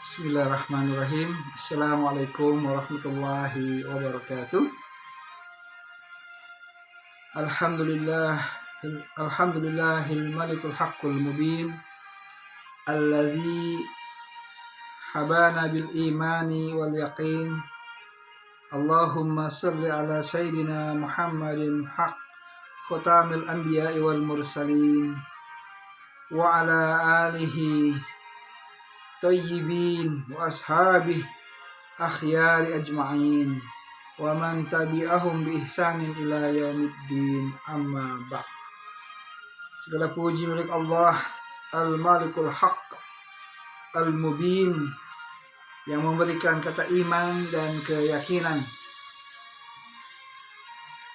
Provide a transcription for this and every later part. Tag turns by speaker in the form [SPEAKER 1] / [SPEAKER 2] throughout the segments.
[SPEAKER 1] Bismillahirrahmanirrahim. Assalamualaikum warahmatullahi wabarakatuh. Alhamdulillah, alhamdulillahil malikul haqqul mubin alladzi habana bil imani wal yaqin. Allahumma salli ala sayyidina Muhammadin haqq khatamil anbiya'i wal mursalin wa ala alihi tayyibin wa ashabih akhyari ajma'in wa man tabi'ahum bi ihsanin ila yaumiddin, amma ba'd. Segala puji milik Allah al-malikul haqq al-mubin, yang memberikan kata iman dan keyakinan.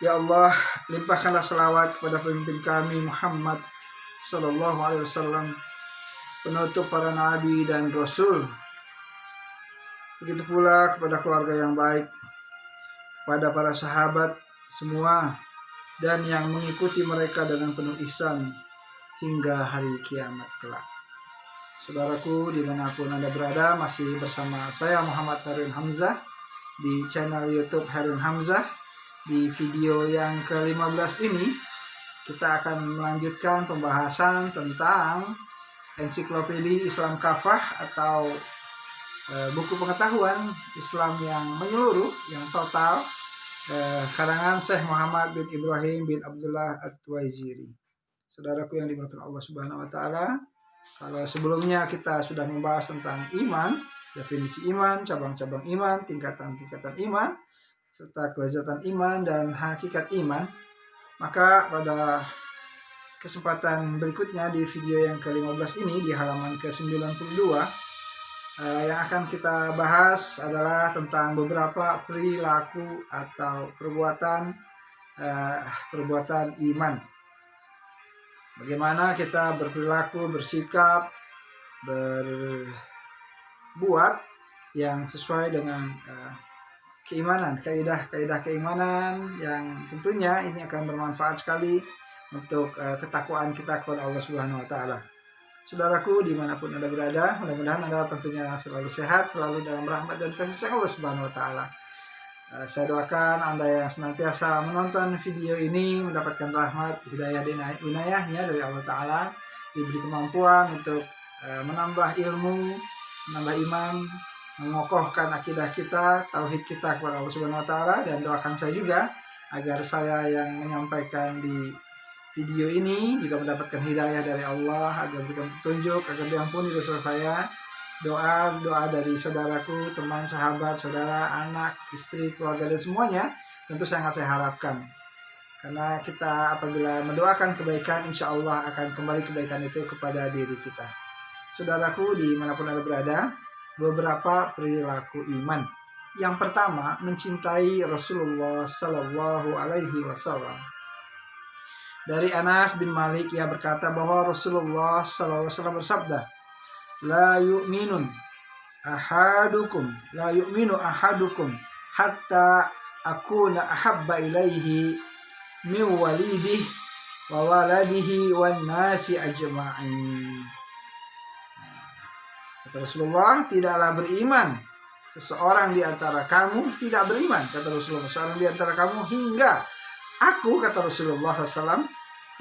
[SPEAKER 1] Ya Allah, limpahkanlah selawat kepada pemimpin kami Muhammad sallallahu alaihi wasallam, penutup para nabi dan rasul. Begitu pula kepada keluarga yang baik, kepada para sahabat semua, dan yang mengikuti mereka dengan penuh ihsan hingga hari kiamat kelak. Saudaraku dimanapun Anda berada, masih bersama saya Muhammad Harun Hamzah di channel YouTube Harun Hamzah. Di video yang ke-15 ini kita akan melanjutkan pembahasan tentang Ensiklopedia Islam Kafah atau buku pengetahuan Islam yang menyeluruh, yang total, karangan Syekh Muhammad bin Ibrahim bin Abdullah At-Tuwaiziri. Saudaraku yang dimuliakan Allah Subhanahu wa taala, kalau sebelumnya kita sudah membahas tentang iman, definisi iman, cabang-cabang iman, tingkatan-tingkatan iman, serta kelezatan iman dan hakikat iman, maka pada kesempatan berikutnya di video yang ke-15 ini di halaman ke-92 yang akan kita bahas adalah tentang beberapa perilaku atau perbuatan iman. Bagaimana kita berperilaku, bersikap, berbuat yang sesuai dengan keimanan, kaidah keimanan yang tentunya ini akan bermanfaat sekali untuk ketakwaan kita kepada Allah Subhanahu wa taala. Saudaraku dimanapun Anda berada, mudah-mudahan Anda tentunya selalu sehat, selalu dalam rahmat dan kasih sayang Allah Subhanahu wa taala. Saya doakan Anda yang senantiasa menonton video ini mendapatkan rahmat, hidayah dan inayahnya dari Allah taala, diberi kemampuan untuk menambah ilmu, menambah iman, mengokohkan akidah kita, tauhid kita kepada Allah Subhanahu wa taala, dan doakan saya juga agar saya yang menyampaikan di video ini juga mendapatkan hidayah dari Allah, agar diberikan petunjuk, agar diampuni dosa saya. Doa dari saudaraku, teman, sahabat, saudara, anak, istri, keluarga dan semuanya tentu sangat saya harapkan. Karena kita apabila mendoakan kebaikan, insya Allah akan kembali kebaikan itu kepada diri kita. Saudaraku dimanapun Anda berada, beberapa perilaku iman. Yang pertama, mencintai Rasulullah Sallallahu Alaihi Wasallam. Dari Anas bin Malik, ia berkata bahwa Rasulullah Sallallahu Alaihi Wasallam bersabda, la yu'minu ahadukum hatta akuna ahabba ilaihi min walidihi wa waladihi wan nasi ajma'in. Kata Rasulullah, tidaklah beriman seseorang di antara kamu, tidak beriman, kata Rasulullah, seorang di antara kamu hingga aku, kata Rasulullah SAW,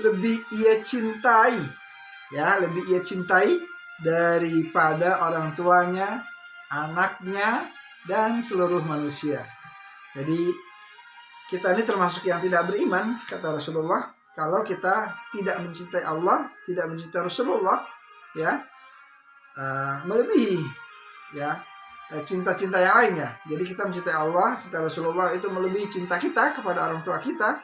[SPEAKER 1] lebih ia cintai daripada orang tuanya, anaknya, dan seluruh manusia. Jadi kita ini termasuk yang tidak beriman, kata Rasulullah, kalau kita tidak mencintai Allah, tidak mencintai Rasulullah, melebihi cinta-cinta yang lainnya. Jadi kita mencintai Allah, cinta Rasulullah itu melebihi cinta kita kepada orang tua kita,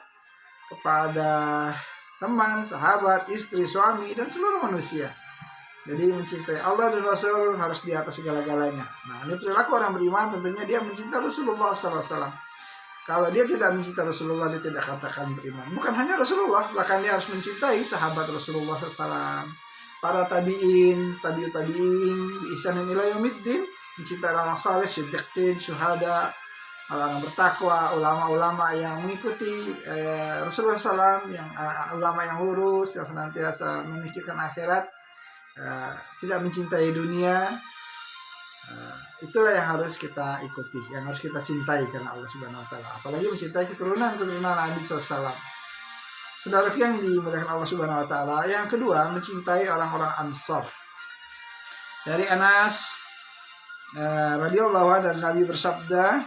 [SPEAKER 1] kepada teman, sahabat, istri, suami, dan seluruh manusia. Jadi mencintai Allah dan Rasul harus di atas segala-galanya. Nah, ini perilaku orang beriman, tentunya dia mencintai Rasulullah SAW. Kalau dia tidak mencintai Rasulullah, dia tidak katakan beriman. Bukan hanya Rasulullah, bahkan dia harus mencintai sahabat Rasulullah SAW, para tabi'in, tabi'ut tabi'in, ihsanin ila yaumiddin, mencintai orang saleh, siddiqin, syuhada, orang bertakwa, ulama-ulama yang mengikuti Rasulullah SAW, yang ulama yang lurus, yang senantiasa memikirkan akhirat, tidak mencintai dunia, itulah yang harus kita ikuti, yang harus kita cintai karena Allah Subhanahu wa taala. Apalagi mencintai keturunan Nabi SAW. Saudaraku yang dimuliakan Allah Subhanahu wa taala, yang kedua mencintai orang-orang Ansar. Dari Anas radhiyallahu anhu, dan Nabi bersabda,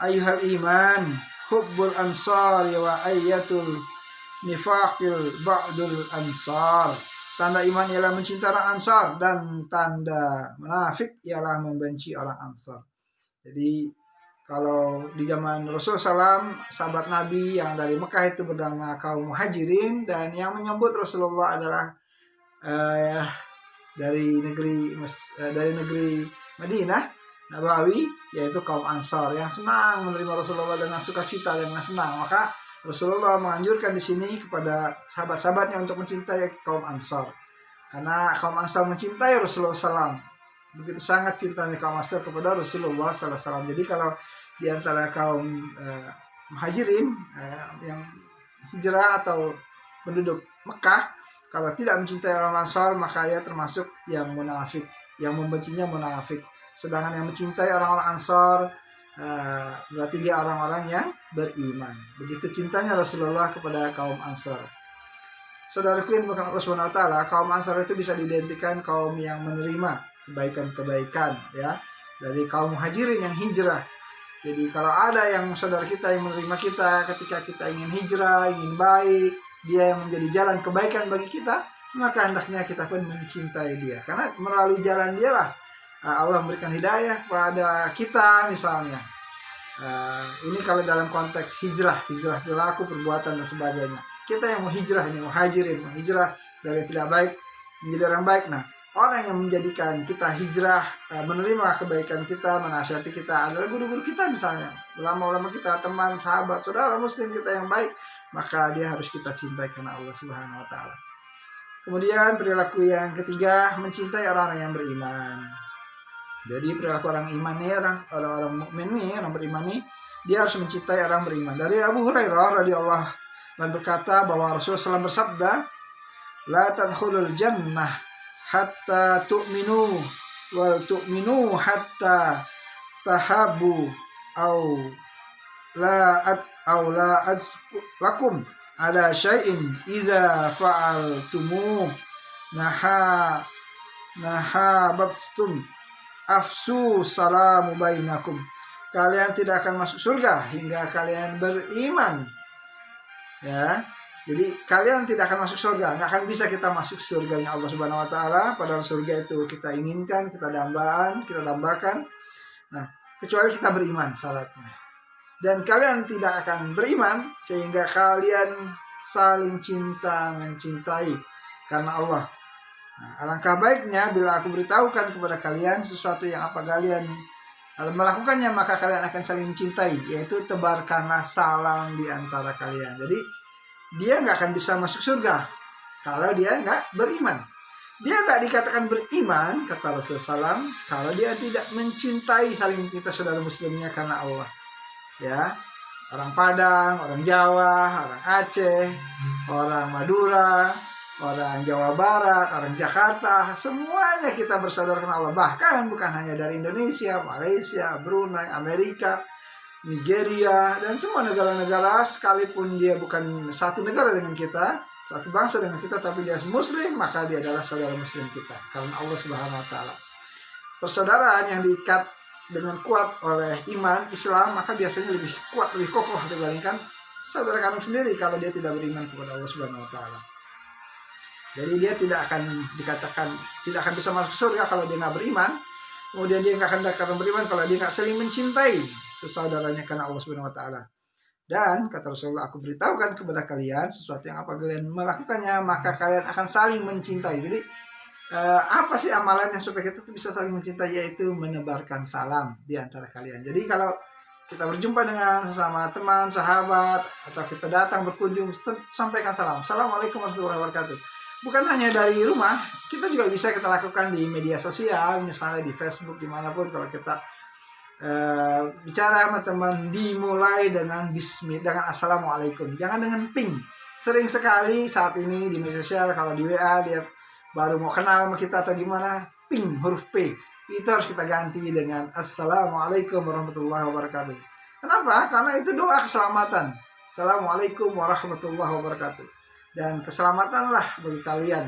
[SPEAKER 1] ayyuhal iman hubbul ansar wa ayyatul nifaqil ba'dul ansar. Tanda iman ialah mencintai orang Ansar, dan tanda munafik ialah membenci orang Ansar. Jadi kalau di zaman Rasulullah SAW, sahabat Nabi yang dari Mekah itu bernama kaum Muhajirin, dan yang menyambut Rasulullah adalah dari negeri Madinah Nabawi, yaitu kaum Ansar yang senang menerima Rasulullah dengan sukacita dan dengan senang. Maka Rasulullah menganjurkan di sini kepada sahabat-sahabatnya untuk mencintai kaum Ansar, karena kaum Ansar mencintai Rasulullah SAW. Begitu sangat cintanya kaum Ansar kepada Rasulullah SAW. Jadi kalau di antara kaum Muhajirin yang hijrah atau penduduk Mekah, kalau tidak mencintai orang Ansar, maka ia termasuk yang munafik, yang membencinya munafik. Sedangkan yang mencintai orang-orang Ansar, berarti dia orang-orang yang beriman. Begitu cintanya Rasulullah kepada kaum Ansar. Saudaraku yang bukan Allah Subhanahu wa taala, kaum Ansar itu bisa diidentikan kaum yang menerima kebaikan-kebaikan, ya, dari kaum Muhajirin yang hijrah. Jadi kalau ada yang saudara kita yang menerima kita ketika kita ingin hijrah, ingin baik, dia yang menjadi jalan kebaikan bagi kita, maka hendaknya kita pun mencintai dia, karena melalui jalan dialah Allah memberikan hidayah kepada kita misalnya. Ini kalau dalam konteks hijrah perilaku, perbuatan dan sebagainya. Kita yang mau hijrah ini, Muhajirin, mau hijrah dari tidak baik menjadi orang baik. Nah, orang yang menjadikan kita hijrah, menerima kebaikan kita, menasihati kita adalah guru-guru kita misalnya, ulama-ulama kita, teman, sahabat, saudara muslim kita yang baik, maka dia harus kita cintai karena Allah Subhanahu wa taala. Kemudian perilaku yang ketiga, mencintai orang-orang yang beriman. Jadi perilaku orang iman nih, orang mukmin nih, orang beriman nih, dia harus mencintai orang beriman. Dari Abu Hurairah radhiyallahu anhu berkata bahwa Rasulullah SAW bersabda, la tadkhulul jannah hatta tu'minu wal tu'minu hatta tahabu au la lakum ala syai'in iza fa'altumu nahabtum afsu salamu bainakum. Kalian tidak akan masuk surga hingga kalian beriman. Ya, jadi kalian tidak akan masuk surga, nggak akan bisa kita masuk surganya Allah Subhanahu wa taala, padahal surga itu kita inginkan, kita dambakan. Nah, kecuali kita beriman syaratnya. Dan kalian tidak akan beriman sehingga kalian saling cinta mencintai karena Allah. Nah, alangkah baiknya bila aku beritahukan kepada kalian sesuatu yang apa kalian melakukannya, maka kalian akan saling mencintai, yaitu tebarkanlah salam di antara kalian. Jadi dia nggak akan bisa masuk surga kalau dia nggak beriman. Dia nggak dikatakan beriman, kata Rasulullah SAW, kalau dia tidak mencintai, saling mencintai saudara muslimnya karena Allah. Ya, orang Padang, orang Jawa, orang Aceh, orang Madura, orang Jawa Barat, orang Jakarta, semuanya kita bersaudara karena Allah. Bahkan bukan hanya dari Indonesia, Malaysia, Brunei, Amerika, Nigeria, dan semua negara-negara, sekalipun dia bukan satu negara dengan kita, satu bangsa dengan kita, tapi dia muslim, maka dia adalah saudara muslim kita karena Allah Subhanahu wa taala. Persaudaraan yang diikat dengan kuat oleh iman Islam, maka biasanya lebih kuat, lebih kokoh dibandingkan saudara kandung sendiri kalau dia tidak beriman kepada Allah Subhanahu wa taala. Jadi dia tidak akan bisa masuk surga kalau dia nggak beriman. Kemudian dia nggak akan beriman kalau dia nggak saling mencintai sesaudaranya karena Allah Subhanahu wa taala. Dan kata Rasulullah, aku beritahukan kepada kalian sesuatu yang apa kalian melakukannya, maka kalian akan saling mencintai. Jadi apa sih amalannya supaya kita tuh bisa saling mencintai, yaitu menebarkan salam di antara kalian. Jadi kalau kita berjumpa dengan sesama teman, sahabat, atau kita datang berkunjung, sampaikan salam. Assalamualaikum warahmatullahi wabarakatuh. Bukan hanya dari rumah, kita juga bisa kita lakukan di media sosial, misalnya di Facebook, dimanapun. Kalau kita bicara sama teman, dimulai dengan dengan assalamualaikum, jangan dengan ping. Sering sekali saat ini di media sosial, kalau di WA dia baru mau kenal sama kita atau gimana, ping huruf P. itu harus kita ganti dengan Assalamualaikum warahmatullahi wabarakatuh. Kenapa? Karena itu doa keselamatan. Assalamualaikum warahmatullahi wabarakatuh. Dan keselamatanlah bagi kalian.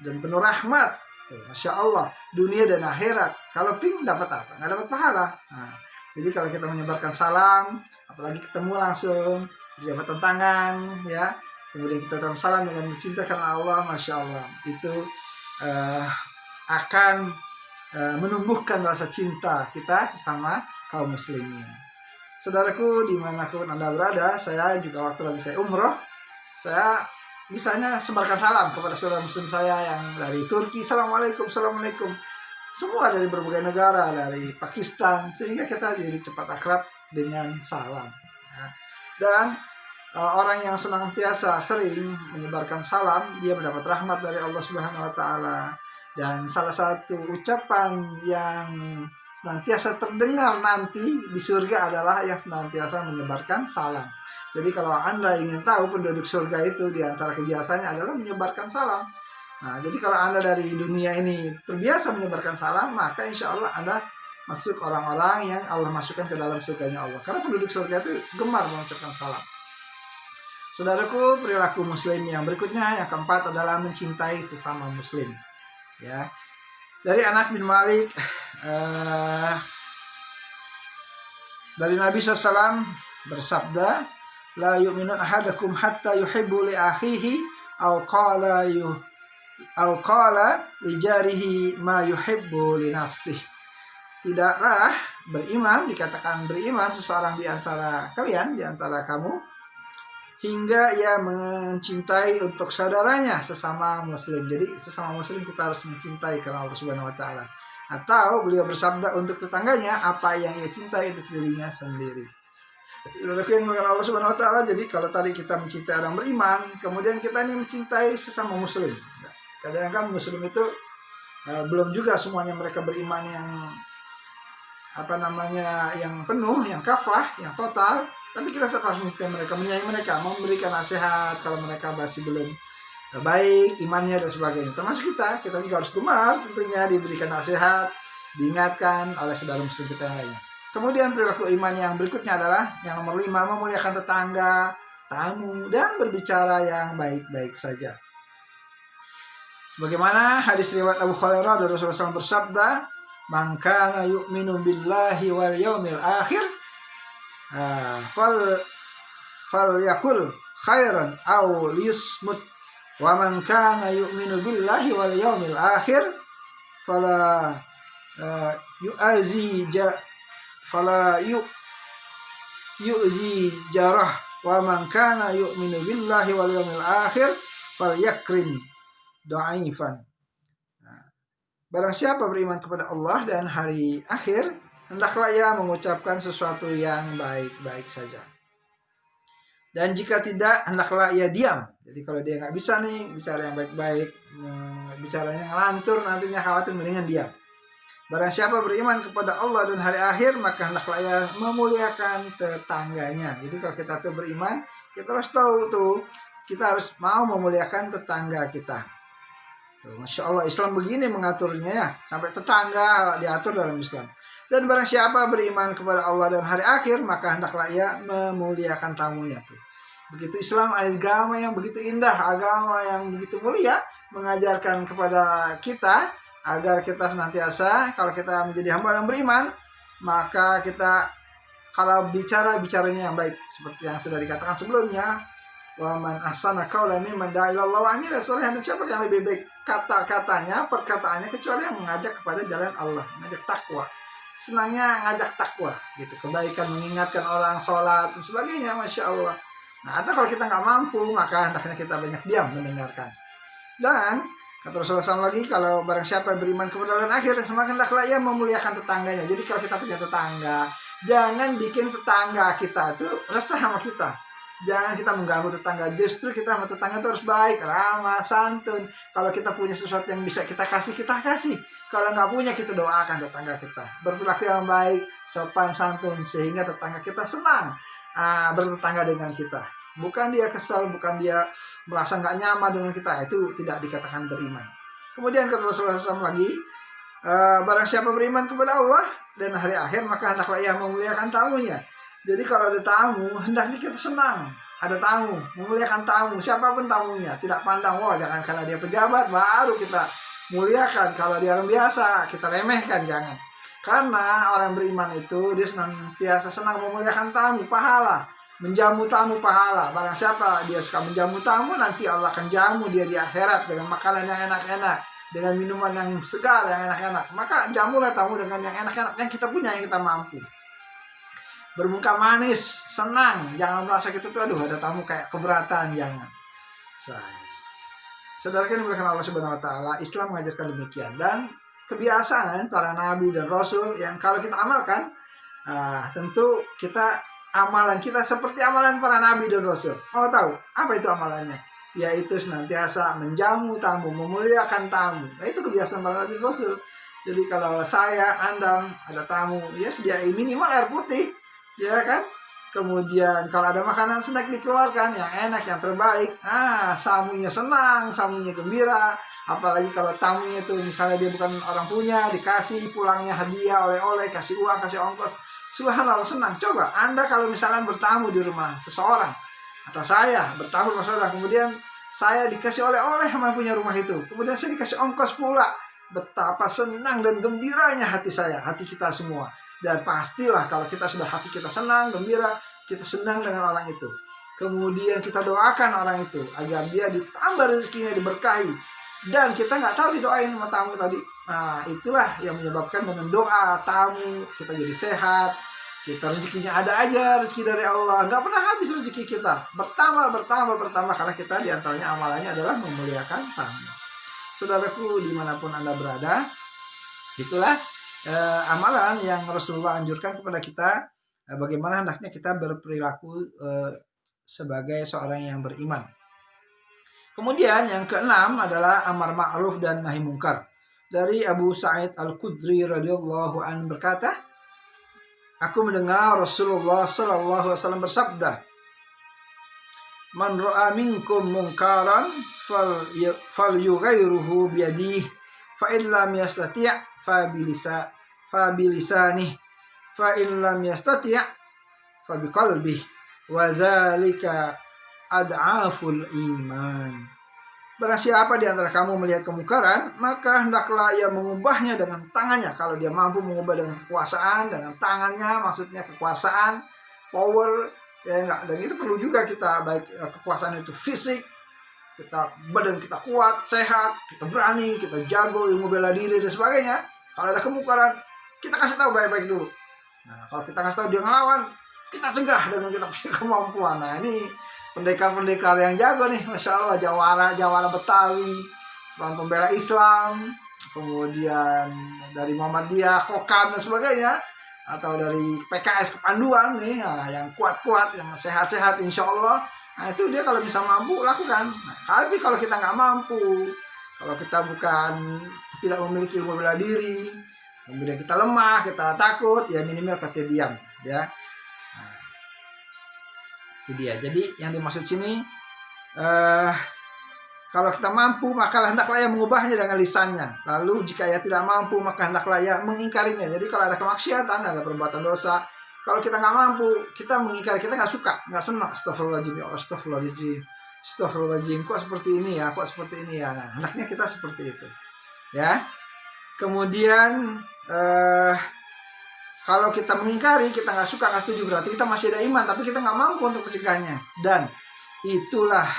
[SPEAKER 1] Dan penuh rahmat. Tuh, Masya Allah. Dunia dan akhirat. Kalau ping dapat apa? Nggak dapat pahala. Nah, jadi kalau kita menyebarkan salam, apalagi ketemu langsung, berjabatan tangan, ya. Kemudian kita ucapkan salam dengan mencinta karena Allah, Masya Allah. Itu akan menumbuhkan rasa cinta kita sesama kaum muslimin. Saudaraku, dimanapun Anda berada, saya juga waktu lagi saya umroh, saya bisanya sebarkan salam kepada saudara muslim saya yang dari Turki. Assalamualaikum, assalamualaikum. Semua dari berbagai negara, dari Pakistan, sehingga kita jadi cepat akrab dengan salam. Dan orang yang senantiasa sering menyebarkan salam, dia mendapat rahmat dari Allah Subhanahu wa Ta'ala. Dan salah satu ucapan yang senantiasa terdengar nanti di surga adalah yang senantiasa menyebarkan salam. Jadi kalau Anda ingin tahu penduduk surga itu, di antara kebiasaannya adalah menyebarkan salam. Nah, jadi kalau Anda dari dunia ini terbiasa menyebarkan salam, maka insya Allah Anda masuk orang-orang yang Allah masukkan ke dalam surganya Allah. Karena penduduk surga itu gemar mengucapkan salam. Saudaraku, perilaku muslim yang berikutnya, yang keempat adalah mencintai sesama muslim. Ya, dari Anas bin Malik, dari Nabi SAW bersabda, la yu'minun ahadakum hatta yuhibbu li akhihi aw qala li jarihi ma yuhibbu li nafsihi. Tidaklah beriman, dikatakan beriman seseorang di antara kalian, di antara kamu, hingga ia mencintai untuk saudaranya sesama muslim. Jadi sesama muslim kita harus mencintai karena Allah Subhanahu wa Ta'ala. Atau beliau bersabda untuk tetangganya apa yang ia cintai untuk dirinya sendiri. Itu yang dengan Allah Subhanahu wa Ta'ala. Jadi kalau tadi kita mencintai orang beriman, kemudian kita ini mencintai sesama muslim. Kadang-kadang muslim itu belum juga semuanya mereka beriman yang yang penuh, yang kafah, yang total. Tapi kita tetap harus mencintai mereka, menyayangi mereka, memberikan nasihat kalau mereka masih belum baik imannya dan sebagainya. Termasuk kita juga harus gemar tentunya diberikan nasihat, diingatkan oleh saudara muslim kita yang lainnya. Kemudian perilaku iman yang berikutnya adalah yang nomor 5, memuliakan tetangga, tamu, dan berbicara yang baik-baik saja. Sebagaimana hadis riwayat Abu Hurairah dari Rasulullah SAW bersabda, "Man kana yu'minu billahi wal yaumil akhir fal yakul khairan aw liyasmut wa man kana yu'minu billahi wal yaumil akhir fala yu'zi jarah wa man kana yu'minu billahi wal yaumil akhir falyakrim dha'ifan." Barang siapa beriman kepada Allah dan hari akhir, hendaklah ia mengucapkan sesuatu yang baik-baik saja. Dan jika tidak, hendaklah ia diam. Jadi kalau dia nggak bisa nih bicara yang baik-baik, bicaranya ngelantur, nantinya khawatir, mendingan diam. Barang siapa beriman kepada Allah dan hari akhir, maka hendaklah ia memuliakan tetangganya. Jadi kalau kita tuh beriman, kita harus tahu tuh, kita harus mau memuliakan tetangga kita. Masya Allah, Islam begini mengaturnya ya, sampai tetangga diatur dalam Islam. Dan barang siapa beriman kepada Allah dan hari akhir, maka hendaklah ia memuliakan tamunya tuh. Begitu Islam, agama yang begitu indah, agama yang begitu mulia, mengajarkan kepada kita agar kita senantiasa, kalau kita menjadi hamba yang beriman, maka kita kalau bicaranya yang baik, seperti yang sudah dikatakan sebelumnya, wa man ahsana qawlan mimman da'a ila Allah wa 'amila shalihan. Siapa yang lebih baik kata-katanya, perkataannya, kecuali yang mengajak kepada jalan Allah, mengajak takwa. Senangnya ngajak takwa gitu, kebaikan, mengingatkan orang, sholat dan sebagainya, Masya Allah. Nah, atau kalau kita nggak mampu, maka hendaknya kita banyak diam mendengarkan. Dan kata Rasulullah SAW lagi, kalau barang siapa beriman kepada Allah akhir, semakin hendaklah ia memuliakan tetangganya. Jadi kalau kita punya tetangga, jangan bikin tetangga kita itu resah sama kita. Jangan kita mengganggu tetangga. Justru kita sama tetangga itu harus baik, ramah, santun. Kalau kita punya sesuatu yang bisa kita kasih, kita kasih. Kalau nggak punya, kita doakan tetangga kita berperilaku yang baik, sopan, santun, sehingga tetangga kita senang bertetangga dengan kita. Bukan dia kesal, bukan dia merasa nggak nyaman dengan kita. Itu tidak dikatakan beriman. Kemudian kata Rasulullah SAW lagi, Barang siapa beriman kepada Allah dan hari akhir, maka hendaklah ia memuliakan tamunya. Jadi kalau ada tamu, hendaknya kita senang. Ada tamu, memuliakan tamu, siapapun tamunya. Tidak pandang, wah jangan karena dia pejabat, baru kita muliakan. Kalau dia orang biasa, kita remehkan, jangan. Karena orang beriman itu, dia senantiasa senang memuliakan tamu, pahala. Menjamu tamu, pahala. Barang siapa dia suka menjamu tamu, nanti Allah akan jamu dia di akhirat dengan makanan yang enak-enak, dengan minuman yang segar, yang enak-enak. Maka jamulah tamu dengan yang enak-enak, yang kita punya, yang kita mampu. Bermuka manis, senang. Jangan merasa kita tuh aduh ada tamu kayak keberatan, jangan. Saudara yang dimuliakan Allah Subhanahu wa taala, Islam mengajarkan demikian, dan kebiasaan para nabi dan rasul yang kalau kita amalkan, tentu kita amalan kita seperti amalan para nabi dan rasul. Mau tahu apa itu amalannya? Yaitu senantiasa menjamu tamu, memuliakan tamu. Nah, itu kebiasaan para nabi dan rasul. Jadi kalau saya, Anda ada tamu, ya sediain minimal air putih, ya kan? Kemudian kalau ada makanan snack dikeluarkan yang enak, yang terbaik. Tamunya senang, tamunya gembira. Apalagi kalau tamunya itu misalnya dia bukan orang punya, dikasih pulangnya hadiah, oleh-oleh, kasih uang, kasih ongkos. Subhanallah, senang. Coba Anda kalau misalnya bertamu di rumah seseorang, atau saya bertamu sama seseorang, kemudian saya dikasih oleh-oleh sama punya rumah itu, kemudian saya dikasih ongkos pula. Betapa senang dan gembiranya hati saya, hati kita semua. Dan pastilah kalau kita sudah hati kita senang, gembira, kita senang dengan orang itu. Kemudian kita doakan orang itu agar dia ditambah rezekinya, diberkahi. Dan kita nggak tahu didoain sama tamu tadi. Nah, itulah yang menyebabkan dengan doa tamu kita jadi sehat. Kita rezekinya ada aja, rezeki dari Allah. Nggak pernah habis rezeki kita. Bertambah karena kita diantaranya amalannya adalah memuliakan tamu. Saudaraku dimanapun Anda berada, itulah amalan yang Rasulullah anjurkan kepada kita, bagaimana hendaknya kita berperilaku sebagai seorang yang beriman. Kemudian yang keenam adalah amar ma'ruf dan nahi mungkar. Dari Abu Sa'id Al-Khudri radhiyallahu anhu berkata, aku mendengar Rasulullah sallallahu alaihi wasallam bersabda, man ra'a minkum munkaran falyughayyirhu biyadihi fa in lam yastati' fa bilisanih fa in lam yastati' fa biqalbihi wa zalika ad'aful iman. Barang siapa di antara kamu melihat kemungkaran, maka hendaklah ia mengubahnya dengan tangannya. Kalau dia mampu mengubah dengan kekuasaan, dengan tangannya, maksudnya kekuasaan, power, ya enggak. Dan itu perlu juga kita, baik kekuasaan itu fisik, badan kita kuat, sehat, kita berani, kita jago, ilmu bela diri dan sebagainya. Kalau ada kemungkaran, kita kasih tahu baik-baik dulu. Nah, kalau kita kasih tahu dia ngelawan, kita cegah dengan kita punya kemampuan. Nah, ini pendekar-pendekar yang jago nih, Masya Allah, Jawara Betawi, Front Pembela Islam, kemudian dari Muhammadiyah, Kokam dan sebagainya, atau dari PKS Kepanduan nih, yang kuat-kuat, yang sehat-sehat insya Allah. Nah, itu dia kalau bisa mampu lakukan. Nah, tapi kalau kita nggak mampu, kalau kita tidak memiliki ilmu bela diri, kemudian kita lemah, kita takut, ya minimal kita diam, ya. Itu dia. Jadi yang dimaksud sini, kalau kita mampu maka hendaklah ia mengubahnya dengan lisannya. Lalu jika ia tidak mampu maka hendaklah ia mengingkarinya. Jadi kalau ada kemaksiatan, ada perbuatan dosa, kalau kita nggak mampu, kita mengingkari, kita nggak suka, nggak senang. Astagfirullahaladzim, ya Astagfirullahaladzim, kok seperti ini ya, Nah, hendaknya kita seperti itu, ya. Kemudian kalau kita mengingkari, kita nggak suka, nggak setuju, berarti kita masih ada iman, tapi kita nggak mampu untuk mencegahnya. Dan itulah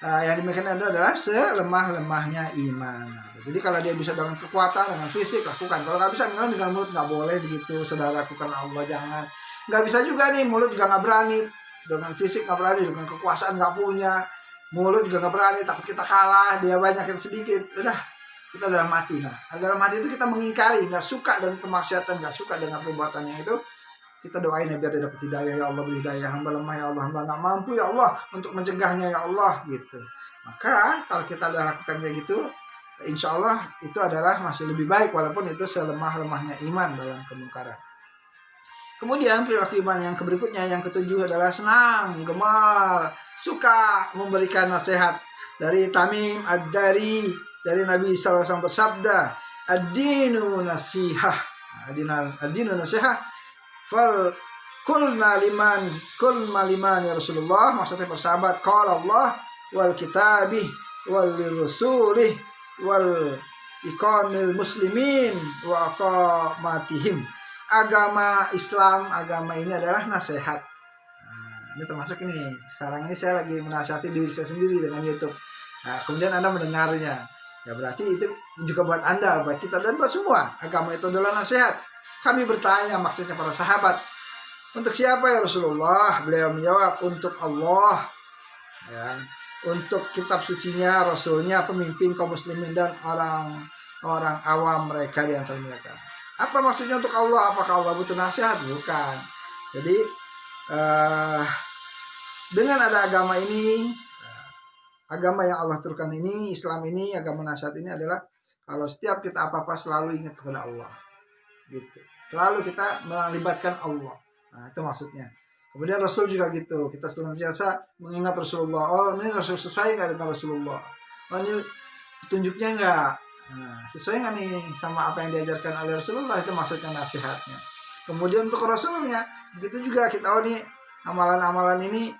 [SPEAKER 1] yang demikian itu adalah selemah-lemahnya iman. Jadi kalau dia bisa dengan kekuatan, dengan fisik, lakukan. Kalau nggak bisa, dengan mulut nggak boleh begitu. Saudara, lakukan Allah, jangan. Nggak bisa juga nih, mulut juga nggak berani. Dengan fisik nggak berani, dengan kekuasaan nggak punya. Mulut juga nggak berani, takut kita kalah, dia banyak, kita sedikit. Udah, kita dalam hati. Nah, dalam hati itu kita mengingkari, nggak suka dengan kemaksiatan, nggak suka dengan perbuatannya itu, kita doain ya biar dia dapat hidayah. Ya Allah, beri hidayah, hamba lemah ya Allah, hamba nggak mampu ya Allah untuk mencegahnya ya Allah, gitu. Maka kalau kita udah lakukan kayak gitu, insya Allah itu adalah masih lebih baik, walaupun itu selemah-lemahnya iman dalam kemungkaran. Kemudian perilaku iman yang berikutnya, yang ketujuh adalah senang, gemar, suka memberikan nasihat. Dari Tamim Ad-Dari, dari Nabi SAW bersabda, ad-dinu nasihah. Ad-dinu nasihah. Fal kulna liman ya Rasulullah, maksudnya bersahabat, qala Allah wal kitabih wal rasulih wal iqamil muslimin wa aqamatihim. Agama Islam, agama ini adalah nasihat. Ini termasuk ini. Sekarang ini saya lagi menasihati diri saya sendiri dengan YouTube. Nah, kemudian Anda mendengarnya. Ya berarti itu juga buat Anda, buat kita, dan buat semua. Agama itu adalah nasihat. Kami bertanya, maksudnya para sahabat, untuk siapa ya Rasulullah? Beliau menjawab, untuk Allah. Ya, untuk kitab sucinya, Rasulnya, pemimpin kaum muslimin, dan orang awam mereka di antara mereka. Apa maksudnya untuk Allah? Apakah Allah butuh nasihat? Bukan. Jadi dengan ada agama ini, agama yang Allah turunkan ini, Islam ini, agama nasihat ini adalah kalau setiap kita apa-apa selalu ingat kepada Allah. Gitu. Selalu kita melibatkan Allah. Nah, itu maksudnya. Kemudian Rasul juga gitu. Kita senantiasa mengingat Rasulullah. Oh, ini Rasul sesuai nggak dengan Rasulullah? Oh, ini petunjuknya nggak? Nah, sesuai nggak nih sama apa yang diajarkan oleh Rasulullah? Itu maksudnya nasihatnya. Kemudian untuk Rasulnya, begitu juga kita, oh nih amalan-amalan ini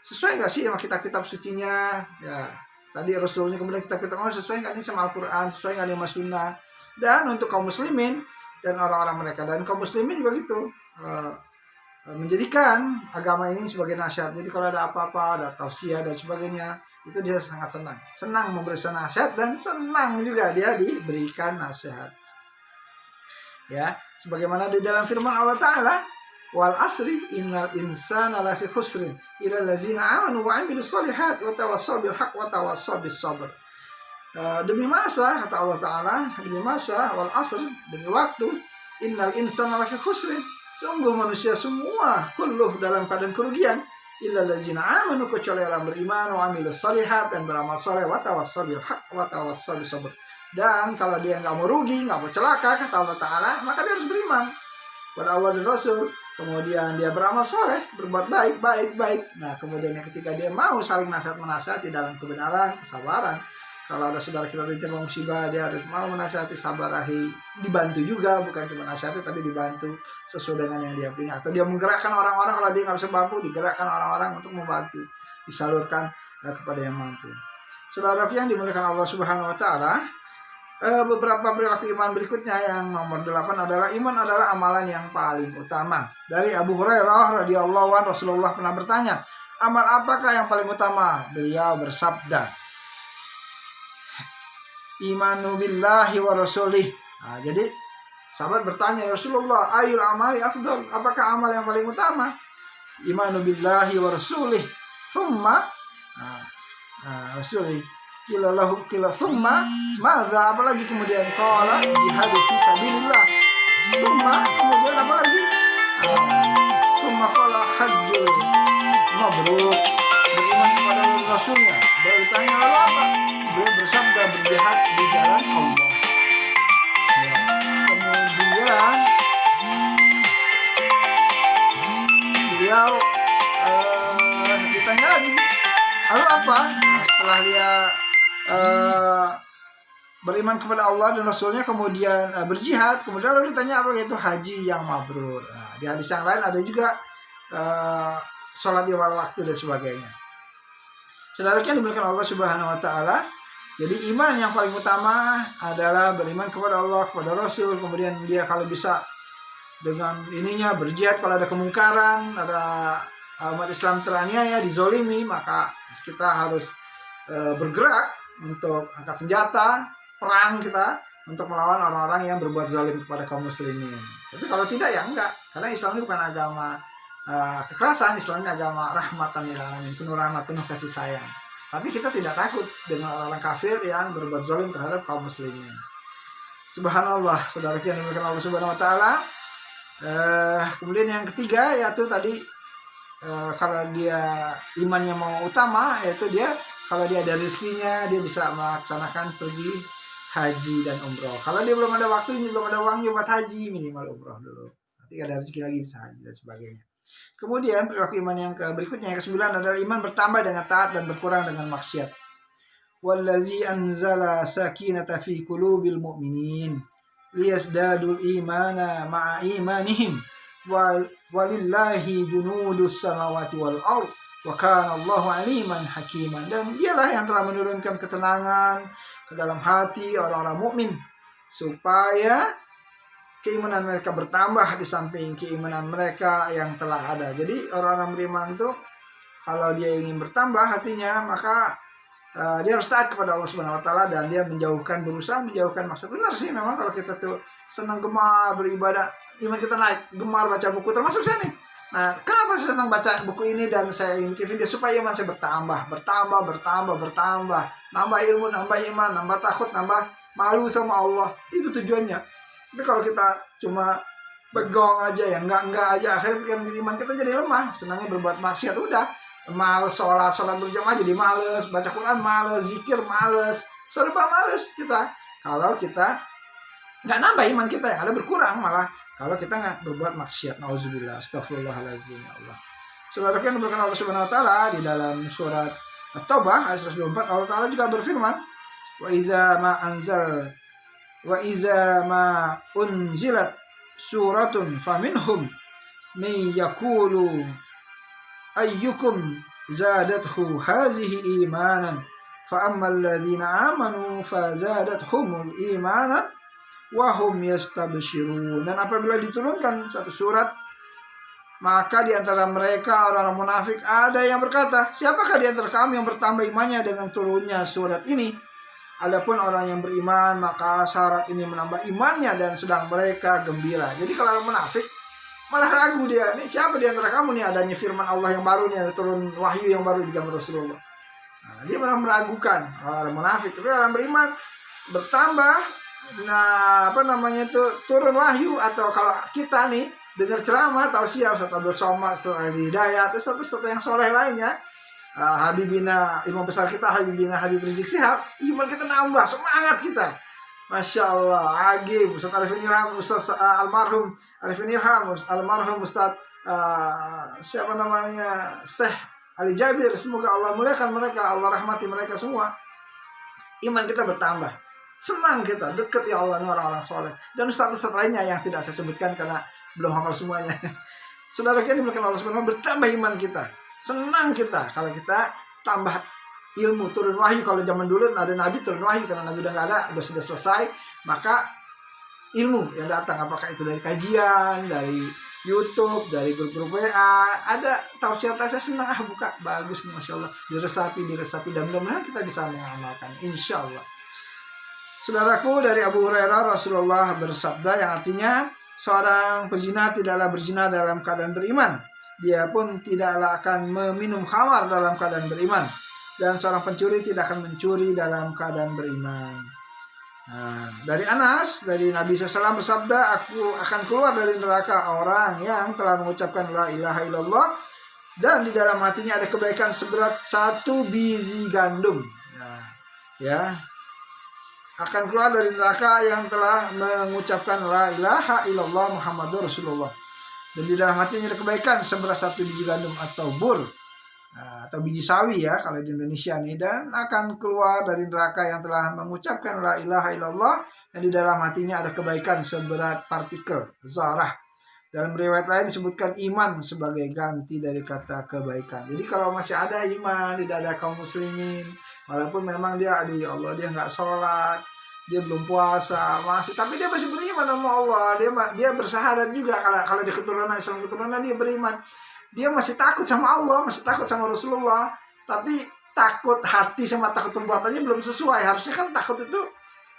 [SPEAKER 1] sesuai nggak sih sama kitab-kitab sucinya? Ya, tadi Rasulnya, kemudian kitab-kitab, oh sesuai nggak nih sama Al-Quran? Sesuai nggak nih sama Sunnah? Dan untuk kaum muslimin dan orang-orang mereka, dan kaum muslimin juga gitu, menjadikan agama ini sebagai nasihat. Jadi kalau ada apa-apa, ada tausiah dan sebagainya, itu dia sangat senang memberi nasihat, dan senang juga dia diberikan nasihat. Ya, sebagaimana di dalam firman Allah Ta'ala, wal asri innal insana lafi khusrin illa allazina amanu wa amilus solihat wa tawassaw bil haqq wa tawassaw bis sabr. Demi masa, kata Allah Ta'ala, demi masa, wal asr, demi waktu, innal insana lafi khusrin, sungguh manusia semua kulluh dalam keadaan kerugian, illa allazina amanu, kecuali orang beriman, wa amilus solihat, dan beramal soleh, wa tawassaw bil haqq wa tawassaw bis sabr. Dan kalau dia nggak mau rugi, nggak mau celaka, kata Allah Ta'ala, maka dia harus beriman pada Allah dan Rasul. Kemudian dia beramal soleh, berbuat baik. Nah, kemudian yang ketika dia mau saling menasihati dalam kebenaran, kesabaran. Kalau ada saudara kita tertimpa musibah, dia harus mau menasihati, sabarahi, dibantu juga, bukan cuma nasihati tapi dibantu sesuai dengan yang dia punya. Atau dia menggerakkan orang-orang, kalau dia nggak bisa mampu, digerakkan orang-orang untuk membantu, disalurkan kepada yang mampu. Saudara yang dimuliakan Allah Subhanahu Wa Taala, beberapa perilaku iman berikutnya yang nomor 8 adalah iman adalah amalan yang paling utama. Dari Abu Hurairah radhiyallahu anhu, Rasulullah pernah bertanya, amal apakah yang paling utama? Beliau bersabda, imanu billahi wa rasulih. Nah, jadi sahabat bertanya, ya Rasulullah, ayul amali afdal, apakah amal yang paling utama? Imanu billahi wa rasulih thumma rasulih kila lahu kila thumma madza, apalagi kemudian qala jihadu fi sabilillah, thumma kemudian apalagi thumma qala hajjul mabrur, beriman kepada Rasulnya. Bertanya lalu apa? Beliau bersabda, berjihad di jalan Allah. Ya. Kemudian beliau ditanya lagi, lalu apa? Nah, setelah dia beriman kepada Allah dan Rasulnya, kemudian berjihad, kemudian lalu ditanya apa? Yaitu haji yang mabrur. Nah, di hadis yang lain ada juga sholat di awal waktu dan sebagainya. Saudara yang dimuliakan Allah Subhanahu Wa Taala, jadi iman yang paling utama adalah beriman kepada Allah, kepada Rasul. Kemudian dia kalau bisa dengan ininya berjihad kalau ada kemungkaran, ada umat Islam teraniaya, dizolimi, maka kita harus bergerak untuk angkat senjata, perang kita untuk melawan orang-orang yang berbuat zalim kepada kaum muslimin. Tapi kalau tidak ya enggak, karena Islam ini bukan agama kekerasan. Islam ini agama rahmatan lil alamin, penuh rahmat, penuh kasih sayang. Tapi kita tidak takut dengan orang-orang kafir yang berbuat zalim terhadap kaum muslimin. Subhanallah, saudara yang dimuliakan Allah Subhanahu Wa Taala. Kemudian yang ketiga yaitu tadi kalau dia imannya mau utama, yaitu dia kalau dia ada rezekinya, dia bisa melaksanakan pergi haji dan umroh. Kalau dia belum ada waktunya, belum ada uangnya buat haji, minimal umroh dulu. Nanti ada rezeki lagi bisa haji dan sebagainya. Kemudian perilaku iman yang berikutnya, yang ke-9 adalah iman bertambah dengan taat dan berkurang dengan maksiat. Wallazi anzala sakinata fi qulubil mu'minin. liyasdadul imana ma'a imanihim walillahi junudus samawati wal ard wa kana Allahu aliman hakiman. Dan dialah yang telah menurunkan ketenangan ke dalam hati orang-orang mukmin supaya keimanan mereka bertambah di samping keimanan mereka yang telah ada. Jadi orang-orang beriman itu kalau dia ingin bertambah hatinya, maka dia harus taat kepada Allah Subhanahu wa taala dan dia berusaha menjauhkan maksud. Benar sih memang kalau kita tuh senang gemar beribadah, iman kita naik, gemar baca buku, termasuk saya nih. Nah, kenapa saya senang baca buku ini dan saya ingin bikin video supaya iman saya bertambah, nambah ilmu, nambah iman, nambah takut, nambah malu sama Allah. Itu tujuannya. Tapi kalau kita cuma begong aja ya, enggak aja, akhirnya iman kita jadi lemah, senangnya berbuat maksiat, udah males sholat berjamaah jadi males, baca Quran males, zikir males, serba males kita. Kalau kita nggak nambah iman kita, yang ada berkurang malah kalau kita nggak berbuat maksiat. Nauzubillah, astagfirullahaladzim, ya Allah. Saudara yang diberkahi Allah Subhanahu wa taala, di dalam surat At-Taubah ayat 124 Allah taala juga berfirman, wa iza ma unzilat suratun faminhum may yaqulu ayyukum zadathu hazihi imanan fa ammal ladzina amanu fazadathumul imanan wa hum yastabshirun. Dan apabila diturunkan satu surat, maka di antara mereka orang-orang munafik ada yang berkata, siapakah di antara kami yang bertambah imannya dengan turunnya surat ini? Adapun orang yang beriman, maka syarat ini menambah imannya dan sedang mereka gembira. Jadi kalau orang munafik malah ragu dia, ini siapa di antara kamu nih adanya firman Allah yang baru nih, ada turun wahyu yang baru di zaman Rasulullah. Nah, dia malah meragukan orang munafik. Tapi orang beriman bertambah, turun wahyu, atau kalau kita nih dengar ceramah, tausiah, Ustaz Abdul Somad, Ustaz Aziz Hidayat, Ustaz yang soleh lainnya, Habibina, imam besar kita Habib Rizik Sihab, iman kita nambah, semangat kita. Masya Allah, Agib, Ustaz Arifin Ilham, Ustaz almarhum Arifin Ilham, almarhum Ustaz Syekh Ali Jabir, semoga Allah muliakan mereka, Allah rahmati mereka semua. Iman kita bertambah, senang kita, dekat ya Allah, ini orang-orang soleh. Dan ustaz-ustaz lainnya yang tidak saya sebutkan karena belum hafal semuanya. Saudara kita diberkahi Allah Subhanahu wa taala, bertambah iman kita, senang kita kalau kita tambah ilmu, turun wahyu. Kalau zaman dulu ada nabi turun wahyu, karena nabi udah nggak ada, sudah selesai, maka ilmu yang datang, apakah itu dari kajian, dari YouTube, dari grup WA, ada tausiah, senang, buka, bagus nih, Masya Allah, diresapi, dan mudah-mudahan kita bisa mengamalkan, insya Allah. Saudaraku, dari Abu Hurairah, Rasulullah bersabda yang artinya, seorang pezina tidaklah berzina dalam keadaan beriman, dia pun tidaklah akan meminum khamar dalam keadaan beriman, dan seorang pencuri tidak akan mencuri dalam keadaan beriman. Nah, dari Anas, dari Nabi SAW bersabda, aku akan keluar dari neraka orang yang telah mengucapkan la ilaha illallah dan di dalam hatinya ada kebaikan seberat 1 biji gandum. Nah, ya, akan keluar dari neraka yang telah mengucapkan la ilaha illallah Muhammadur Rasulullah, dan di dalam hatinya ada kebaikan seberat 1 biji gandum atau bur, atau biji sawi ya kalau di Indonesia nih, dan akan keluar dari neraka yang telah mengucapkan la ilaha illallah dan di dalam hatinya ada kebaikan seberat partikel zarah. Dalam riwayat lain disebutkan iman sebagai ganti dari kata kebaikan. Jadi kalau masih ada iman, tidak ada kaum muslimin, walaupun memang dia, aduh ya Allah, dia nggak sholat, dia belum puasa, tapi dia masih beriman sama Allah, dia bersahadat juga, kalau dia keturunan Islam, keturunan dia beriman. Dia masih takut sama Allah, masih takut sama Rasulullah, tapi takut hati sama takut perbuatannya belum sesuai. Harusnya kan takut itu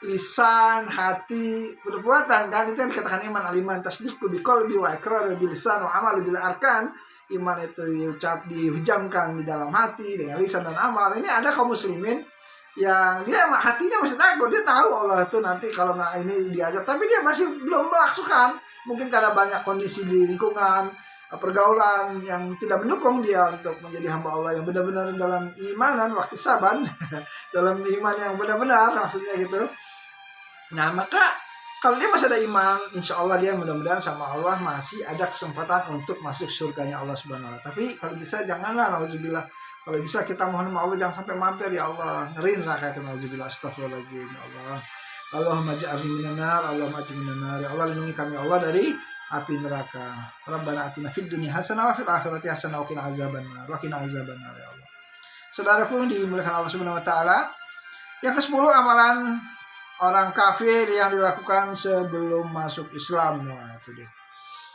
[SPEAKER 1] lisan, hati, perbuatan kan, itu yang dikatakan iman. Al-iman tasdiqu biqalbi wa iqraru bil lisan wa amalu bil arkan. Iman itu dihujamkan di dalam hati dengan lisan dan amal. Ini ada kaum muslimin yang dia hatinya masih takut, dia tahu Allah itu nanti kalau nggak ini diazab, tapi dia masih belum melaksukan. Mungkin karena banyak kondisi di lingkungan, pergaulan yang tidak mendukung dia untuk menjadi hamba Allah yang benar-benar dalam imanan, waktu saban, dalam iman yang benar-benar, maksudnya gitu. Nah, maka kalau dia masih ada iman, insya Allah dia mudah-mudahan sama Allah masih ada kesempatan untuk masuk surganya Allah Subhanahu wa taala. Tapi kalau bisa janganlah, nauzubillah, kalau bisa kita mohon sama Allah jangan sampai mampir ya Allah, ngeri neraka itu, nauzubillah, astagfirullahaladzim ya Allah. Allahumma ja'alni minan nar, Allahumma ja'alni minan nar. Ya Allah, lindungi kami Allah dari api neraka. Rabbana atina fid dunya hasanah wa fil akhirati hasanah wa qina azabannar. Wa qina azabannar ya Allah. Saudaraku yang dimuliakan Allah Subhanahu wa taala, yang ke-10 amalan orang kafir yang dilakukan sebelum masuk Islam. Wah, itu dia.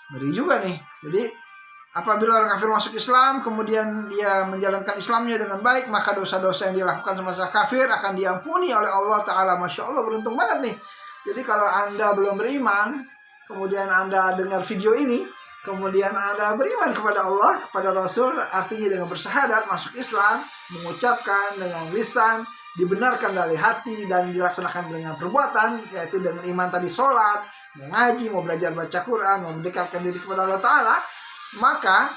[SPEAKER 1] Ngeri juga nih. Jadi apabila orang kafir masuk Islam, kemudian dia menjalankan Islamnya dengan baik, maka dosa-dosa yang dilakukan semasa kafir akan diampuni oleh Allah Ta'ala. Masya Allah, beruntung banget nih. Jadi kalau Anda belum beriman, kemudian Anda dengar video ini, kemudian Anda beriman kepada Allah, kepada Rasul, artinya dengan bersyahadat, masuk Islam, mengucapkan dengan lisan, dibenarkan dari hati, dan dilaksanakan dengan perbuatan, yaitu dengan iman tadi, sholat, mau ngaji, mau belajar baca Quran, mau mendekatkan diri kepada Allah Ta'ala, maka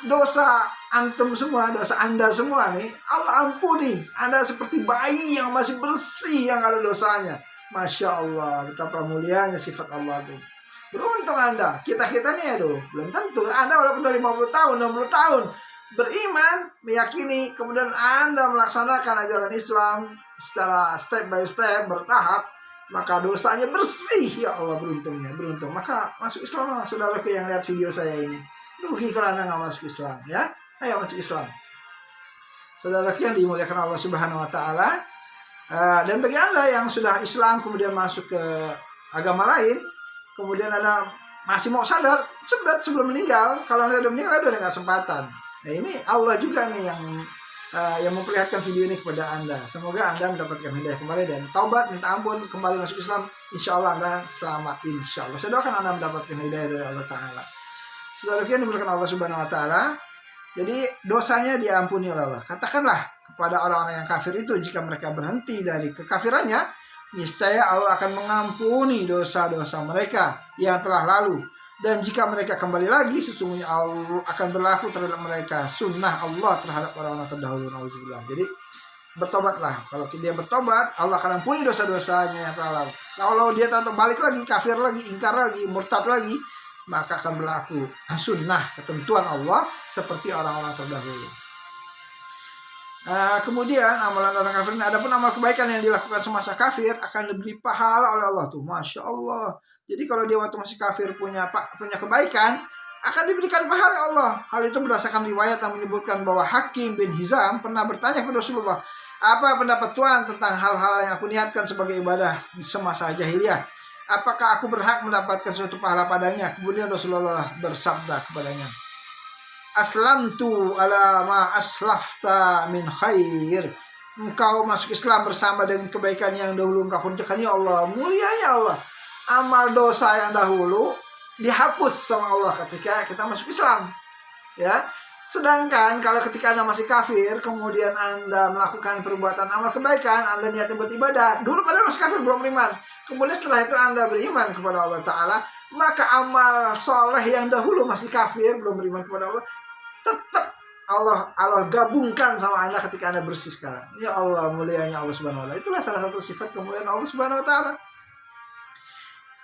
[SPEAKER 1] dosa antum semua, dosa Anda semua nih, Allah ampuni. Anda seperti bayi yang masih bersih, yang ada dosanya. Masya Allah, betapa mulianya sifat Allah itu. Beruntung Anda. Kita nih aduh, belum tentu. Anda walaupun dari 50 tahun, 60 tahun beriman, meyakini, kemudian Anda melaksanakan ajaran Islam secara step by step, bertahap, maka dosanya bersih. Ya Allah, beruntung. Maka masuk Islam lah, saudaraku yang lihat video saya ini. Rugi kalau Anda nggak masuk Islam, ya. Ayo masuk Islam, saudaraku yang dimuliakan Allah Subhanahu wa taala. Dan bagi Anda yang sudah Islam kemudian masuk ke agama lain, kemudian Anda masih mau sadar sebelum meninggal, kalau Anda sudah meninggal, Anda ada kesempatan. Nah, ini Allah juga nih yang memperlihatkan video ini kepada Anda. Semoga Anda mendapatkan hidayah kembali dan taubat, minta ampun, kembali masuk Islam. Insya Allah Anda selamat, insya Allah. Saya doakan Anda mendapatkan hidayah dari Allah Ta'ala. Saudara yang dimuliakan Allah Subhanahu wa taala, jadi dosanya diampuni oleh Allah. Katakanlah kepada orang-orang yang kafir itu, jika mereka berhenti dari kekafirannya, niscaya Allah akan mengampuni dosa-dosa mereka yang telah lalu. Dan jika mereka kembali lagi, sesungguhnya Allah akan berlaku terhadap mereka sunnah Allah terhadap orang-orang terdahulu. Nauzubillah. Jadi bertobatlah. Kalau dia bertobat, Allah akan ampuni dosa-dosanya yang telah lalu. Kalau dia tetap balik lagi, kafir lagi, ingkar lagi, murtad lagi, maka akan berlaku sunnah, ketentuan Allah seperti orang-orang terdahulu. Kemudian amalan orang kafir ini, adapun amal kebaikan yang dilakukan semasa kafir akan diberi pahala oleh Allah tuh, masya Allah. Jadi kalau dia waktu masih kafir punya kebaikan, akan diberikan pahala Allah. Hal itu berdasarkan riwayat yang menyebutkan bahwa Hakim bin Hizam pernah bertanya kepada Rasulullah, apa pendapat Tuhan tentang hal-hal yang aku niatkan sebagai ibadah di semasa jahiliyah? Apakah aku berhak mendapatkan suatu pahala padanya? Kemudian Rasulullah bersabda kepadanya, Aslamtu ala ma aslafta min khair. Engkau masuk Islam bersama dengan kebaikan yang dahulu engkau kerjakan. Ya Allah, mulianya Allah. Amal dosa yang dahulu dihapus sama Allah ketika kita masuk Islam. Ya. Sedangkan kalau ketika Anda masih kafir, kemudian Anda melakukan perbuatan amal kebaikan, Anda niatnya beribadah, dulu padahal masih kafir, belum beriman. Kemudian setelah itu Anda beriman kepada Allah Ta'ala, maka amal soleh yang dahulu masih kafir, belum beriman kepada Allah, tetap Allah gabungkan sama Anda ketika Anda bersih sekarang. Ya Allah, mulianya Allah Subhanahu wa taala. Itulah salah satu sifat kemuliaan Allah Subhanahu wa taala.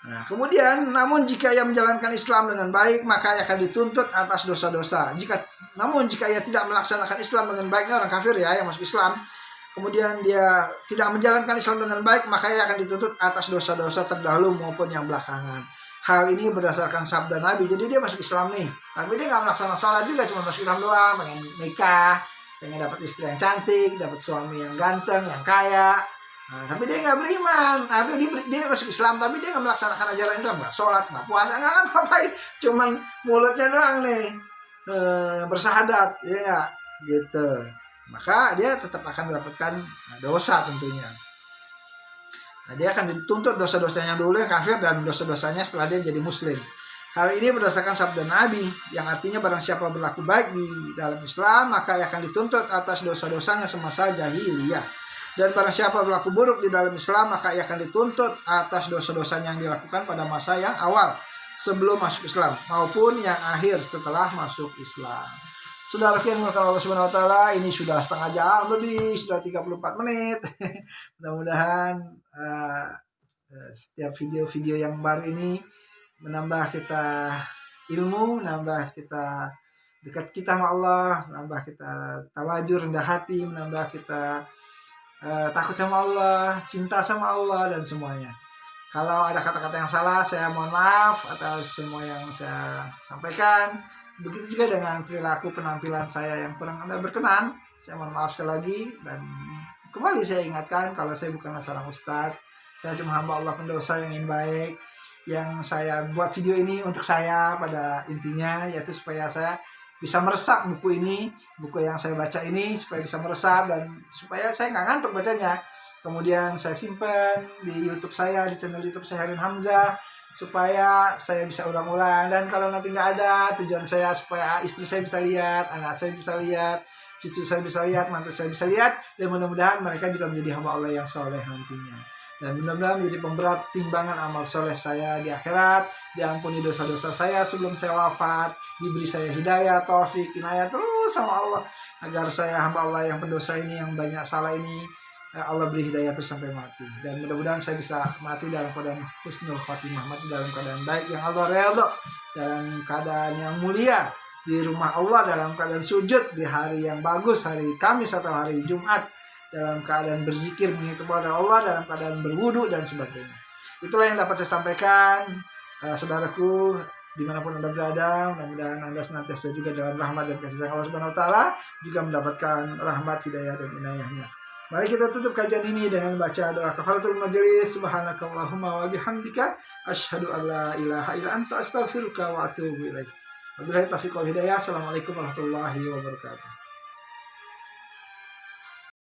[SPEAKER 1] Nah, kemudian namun jika ia menjalankan Islam dengan baik, maka ia akan dituntut atas dosa-dosa. Namun jika ia tidak melaksanakan Islam dengan baik, orang kafir ya yang masuk Islam, kemudian dia tidak menjalankan Islam dengan baik, maka ia akan dituntut atas dosa-dosa terdahulu maupun yang belakangan. Hal ini berdasarkan sabda Nabi. Jadi dia masuk Islam nih, tapi dia nggak melaksanakan sholat juga, cuma masuk Islam doang, pengen nikah, pengen dapat istri yang cantik, dapat suami yang ganteng, yang kaya. Nah, tapi dia nggak beriman. Nah, itu dia masuk Islam, tapi dia nggak melaksanakan ajaran Islam, nggak sholat, nggak puasa, nggak ngapain, cuman mulutnya doang nih, bersahadat, ya nggak, gitu. Maka dia tetap akan mendapatkan dosa tentunya. Nah, dia akan dituntut dosa-dosanya dulu yang kafir dan dosa-dosanya setelah dia jadi muslim. Hal ini berdasarkan sabda Nabi, yang artinya barang siapa berlaku baik di dalam Islam, maka ia akan dituntut atas dosa-dosanya semasa jahiliyah. Dan barang siapa berlaku buruk di dalam Islam, maka ia akan dituntut atas dosa-dosanya yang dilakukan pada masa yang awal sebelum masuk Islam, maupun yang akhir setelah masuk Islam. Saudara yang dimuliakan Allah Subhanahu wa taala, ini sudah setengah jam lebih, sudah 34 menit. Mudah-mudahan setiap video-video yang baru ini menambah kita ilmu, menambah kita dekat kita sama Allah, menambah kita tawajur, rendah hati, menambah kita takut sama Allah, cinta sama Allah, dan semuanya. Kalau ada kata-kata yang salah, saya mohon maaf atas semua yang saya sampaikan. Begitu juga dengan perilaku penampilan saya yang kurang Anda berkenan. Saya mohon maaf sekali lagi, dan kembali saya ingatkan kalau saya bukanlah seorang ustadz. Saya cuma hamba Allah pendosa yang ingin baik. Yang saya buat video ini untuk saya pada intinya, yaitu supaya saya bisa meresap buku ini, buku yang saya baca ini, supaya bisa meresap dan supaya saya nggak ngantuk bacanya. Kemudian saya simpan di YouTube saya, di channel YouTube saya Herin Hamzah, supaya saya bisa ulang-ulang. Dan kalau nanti nggak ada, tujuan saya supaya istri saya bisa lihat, anak saya bisa lihat, cucu saya bisa lihat, mantu saya bisa lihat, dan mudah-mudahan mereka juga menjadi hamba Allah yang soleh nantinya. Dan mudah-mudahan menjadi pemberat timbangan amal soleh saya di akhirat, diampuni dosa-dosa saya sebelum saya wafat, diberi saya hidayah, taufik, inayah terus sama Allah, agar saya hamba Allah yang pendosa ini, yang banyak salah ini, Allah beri hidayah terus sampai mati. Dan mudah-mudahan saya bisa mati dalam keadaan husnul khatimah, mati dalam keadaan baik yang Allah redha, dalam keadaan yang mulia, di rumah Allah, dalam keadaan sujud di hari yang bagus, hari Kamis atau hari Jumat, dalam keadaan berzikir mengingat kepada Allah, dalam keadaan berwudu dan sebagainya. Itulah yang dapat saya sampaikan, saudaraku, dimanapun Anda berada. Mudah-mudahan Anda senantiasa juga dalam rahmat dan kasih sayang Allah Subhanahu Wa Taala, juga mendapatkan rahmat, hidayah dan inayahnya. Mari kita tutup kajian ini dengan baca doa kafaratul majelis. Subhanakallahumma wa bihamdika asyhadu an la ilaha illa anta astaghfiruka wa atubu ilaik. Wabillahi taufiq wal hidayah. Assalamualaikum warahmatullahi wabarakatuh.